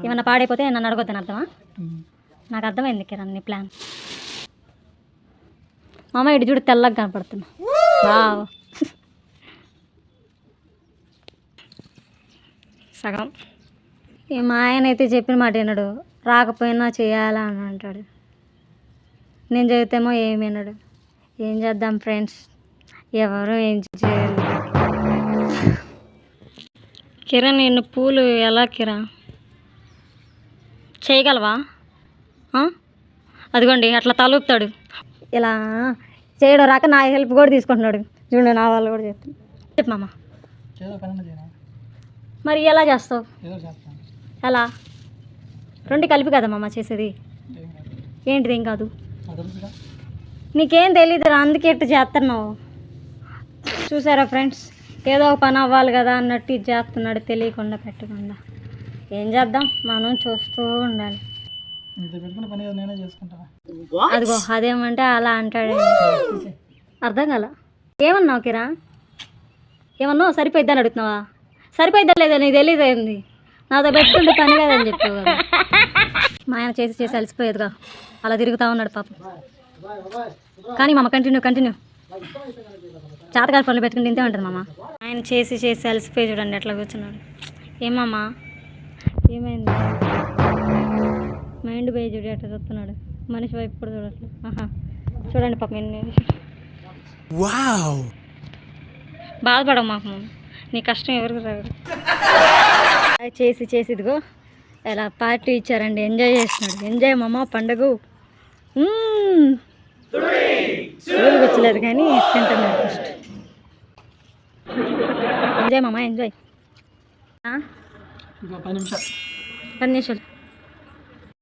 ఏమన్నా పాడైపోతే నన్ను అడగొద్దని అర్థమా? నాకు అర్థమైంది కిరణ్ నీ ప్లాన్. మా అమ్మ ఇటు చూడు తెల్లగా కనపడుతున్నా. వావ్ సగం. మా ఆయన అయితే చెప్పిన మాట వినడు, రాకపోయినా చేయాలా అని అంటాడు. నేను చదివితేమో ఏమి వినడు. ఏం చేద్దాం ఫ్రెండ్స్, ఎవరు ఏం చేయరు. కిరణ్ నిన్ను పూలు ఎలా కిరణ్ చేయగలవా? అదిగోండి అట్లా తలుపుతాడు. ఇలా చేయడం రాక నా హెల్ప్ కూడా తీసుకుంటున్నాడు. చూడండి నా వాళ్ళు కూడా చెప్తాను. చెప్పు మామ. మరి ఎలా చేస్తావు? ఎలా? రెండు కలిపి కదా మామ చేసేది. ఏంటిది ఏం కాదు, నీకేం తెలీదురా, అందుకే ఇట్టు చేస్తున్నావు. చూసారా ఫ్రెండ్స్, ఏదో ఒక పని అవ్వాలి కదా అన్నట్టు ఇది చేస్తున్నాడు, తెలియకుండా పెట్టకుండా. ఏం చేద్దాం, మనం చూస్తూ ఉండాలి. అదిగో అదేమంటే అలా అంటాడు. అర్థం కాల. ఏమన్నావు కిరా? ఏమన్నావు? సరిపోయిద్దా అని అడుగుతున్నావా? సరిపోయిద్దా లేదా నీకు తెలియదేంది? నాతో పెట్టుకుంటే పని కదని చెప్పావు కదా. మా ఆయన చేసి చేసి అలసిపోయేదిగా, అలా తిరుగుతూ ఉన్నాడు పాపం. కానీ మామ కంటిన్యూ చాతకాల పనులు పెట్టుకుని తింటే ఉంటుంది మామ. ఆయన చేసి చేసి అలసిపోయి చూడండి ఎట్లా కూర్చున్నాడు. ఏమమ్మా ఏమైంది? మైండ్ పోయి చూడు ఎట్లా చూస్తున్నాడు. మనిషి వైపు కూడా చూడట్లేదు. చూడండి పాపం ఎన్ని. బాధపడవు మాకు, నీ కష్టం ఎవరికి రాదు. చేసి చేసి ఇదిగో ఎలా పార్టీ ఇచ్చారండి, ఎంజాయ్ చేస్తున్నాడు. ఎంజాయ్ మామ పండుగ. ఊరికి వచ్చలేదు కానీ తింటున్నాడు ఫస్ట్. ఎంజాయ్ మామ ఎంజాయ్. 10 నిమిషాలు